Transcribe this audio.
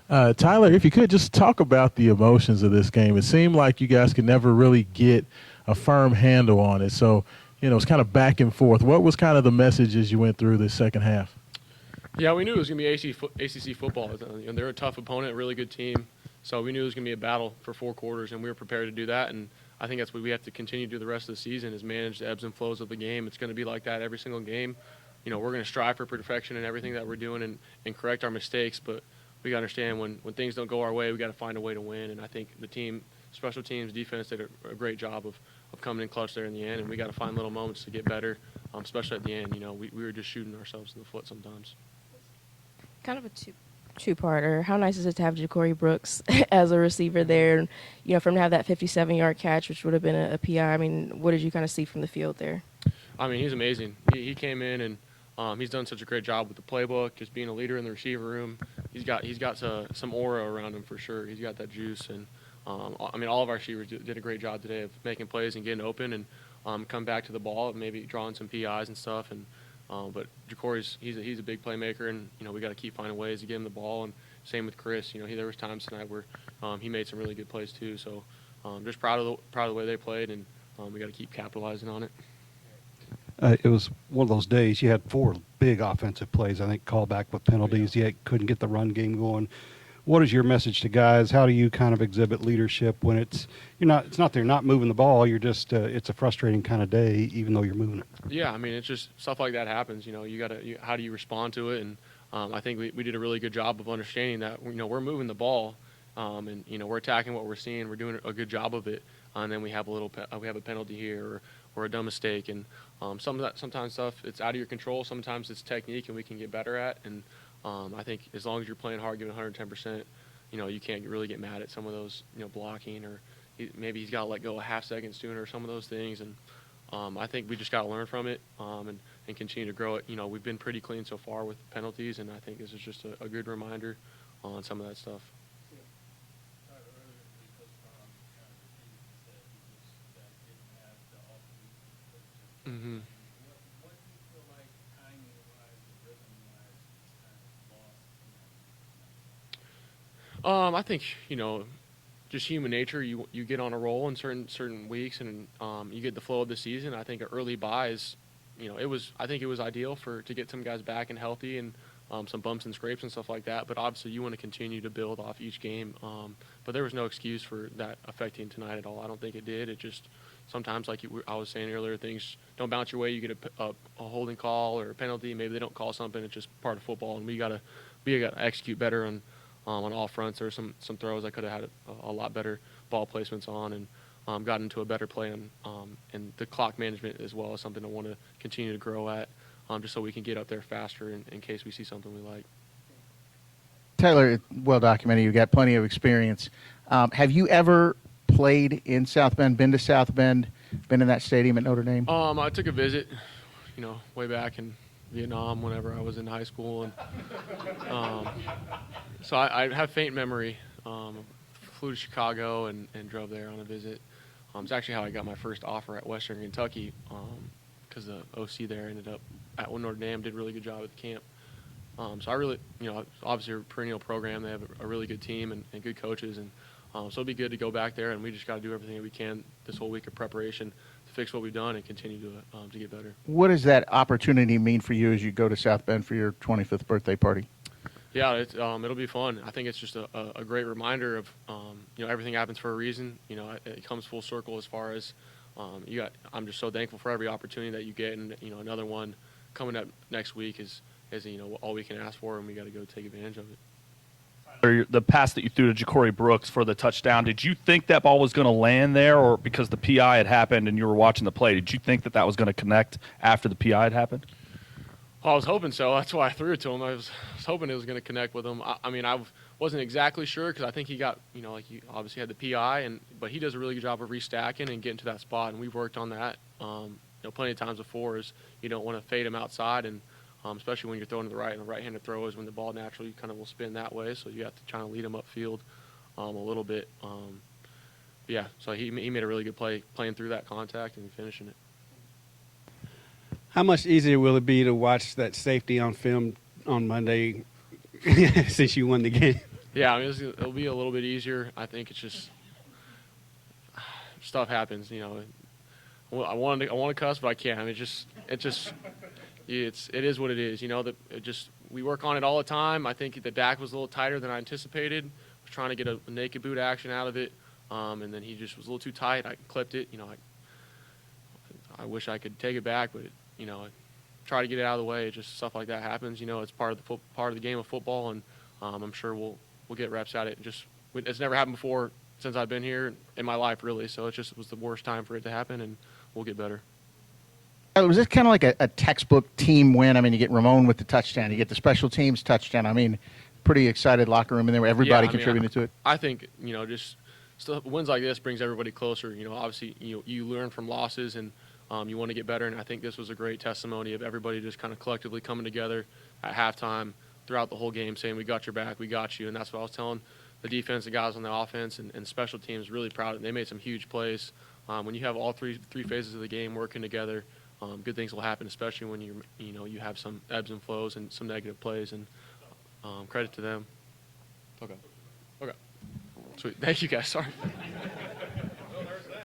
Tyler, if you could just talk about the emotions of this game. It seemed like you guys could never really get a firm handle on it. So, it's kind of back and forth. What was kind of the message as you went through the second half? Yeah, we knew it was going to be ACC football. They're a tough opponent, a really good team. So we knew it was going to be a battle for 4 quarters, and we were prepared to do that. And I think that's what we have to continue to do the rest of the season is manage the ebbs and flows of the game. It's going to be like that every single game. We're going to strive for perfection in everything that we're doing and correct our mistakes. But we got to understand when things don't go our way, we got to find a way to win. And I think the team, special teams, defense did a great job of coming in clutch there in the end. And we got to find little moments to get better, especially at the end. We were just shooting ourselves in the foot sometimes. Kind of a two-parter. How nice is it to have Ja'Cory Brooks as a receiver there? For him to have that 57-yard catch, which would have been a PI. I mean, what did you kind of see from the field there? I mean, he's amazing. He came in and he's done such a great job with the playbook, just being a leader in the receiver room. He's got some aura around him for sure. He's got that juice, and I mean, all of our receivers did a great job today of making plays and getting open and come back to the ball, and maybe drawing some PIs and stuff. And but Ja'Cory's he's a big playmaker, and we got to keep finding ways to get him the ball. And same with Chris. There was times tonight where he made some really good plays too. So just proud of the way they played, and we got to keep capitalizing on it. It was one of those days. You had 4 big offensive plays, I think, called back with penalties. You couldn't get the run game going. What is your message to guys? How do you kind of exhibit leadership when it's not that you're not moving the ball? You're just it's a frustrating kind of day, even though you're moving it. Yeah, I mean, it's just stuff like that happens. How do you respond to it? And I think we did a really good job of understanding that we're moving the ball, and we're attacking what we're seeing. We're doing a good job of it, and then we have a penalty here or a dumb mistake, and sometimes stuff it's out of your control. Sometimes it's technique, and we can get better at. And I think as long as you're playing hard, giving 110%, you can't really get mad at some of those, blocking or maybe he's got to let go a half second sooner or some of those things. And I think we just got to learn from it and continue to grow it. We've been pretty clean so far with penalties, and I think this is just a good reminder on some of that stuff. Mm-hmm. I think just human nature. You get on a roll in certain weeks, and you get the flow of the season. I think an early bye is, I think it was ideal to get some guys back and healthy, and some bumps and scrapes and stuff like that. But obviously, you want to continue to build off each game. But there was no excuse for that affecting tonight at all. I don't think it did. It just sometimes, like I was saying earlier, things don't bounce your way. You get a holding call or a penalty. Maybe they don't call something. It's just part of football, and we got to execute better on all fronts. There were some throws I could have had a lot better ball placements on, and got into a better play on. And the clock management as well is something I want to continue to grow at, just so we can get up there faster in case we see something we like. Tyler, well documented. You've got plenty of experience. Have you ever played in South Bend, been to South Bend, been in that stadium at Notre Dame? I took a visit, way back in Vietnam whenever I was in high school, and so I have faint memory. Flew to Chicago and drove there on a visit. It's actually how I got my first offer at Western Kentucky, because the OC there ended up at Notre Dame, did a really good job at the camp. So I really, obviously a perennial program. They have a really good team and good coaches, and so it'll be good to go back there, and we just got to do everything that we can this whole week of preparation to fix what we've done and continue to get better. What does that opportunity mean for you as you go to South Bend for your 25th birthday party? Yeah, it'll be fun. I think it's just a great reminder of everything happens for a reason. It comes full circle as far as I'm just so thankful for every opportunity that you get, and another one coming up next week is all we can ask for, and we got to go take advantage of it. The pass that you threw to Ja'Cory Brooks for the touchdown, did you think that ball was going to land there, or because the PI had happened and you were watching the play, did you think that was going to connect after the PI had happened? Well, I was hoping so. That's why I threw it to him. I was hoping it was going to connect with him. I wasn't exactly sure because I think he got, he obviously had the PI, but he does a really good job of restacking and getting to that spot, and we've worked on that. Plenty of times before is you don't want to fade him outside, and especially when you're throwing to the right, and the right-handed throw is when the ball naturally kind of will spin that way, so you have to try to lead him upfield a little bit. Yeah, so he made a really good play playing through that contact and finishing it. How much easier will it be to watch that safety on film on Monday since you won the game? Yeah, I mean, it'll be a little bit easier. I think it's just stuff happens. I want to cuss, but I can't. I mean, it is what it is. We work on it all the time. I think the back was a little tighter than I anticipated. Was trying to get a naked boot action out of it, and then he just was a little too tight. I clipped it. I wish I could take it back, but I try to get it out of the way. Just stuff like that happens. It's part of the game of football, and I'm sure we'll get reps at it. It's never happened before since I've been here in my life, really. So it was the worst time for it to happen, and we'll get better. Was this kind of like a textbook team win? I mean, you get Ramon with the touchdown, you get the special teams touchdown. I mean, pretty excited locker room in there where everybody contributed to it. I think just wins like this brings everybody closer. Obviously you learn from losses, and you want to get better. And I think this was a great testimony of everybody just kind of collectively coming together at halftime throughout the whole game, saying we got your back, we got you. And that's what I was telling the defense, the guys on the offense, and special teams. Really proud of them. They made some huge plays. When you have all three phases of the game working together, good things will happen, especially when you have some ebbs and flows and some negative plays, and credit to them. Okay. Sweet. Thank you, guys. Sorry.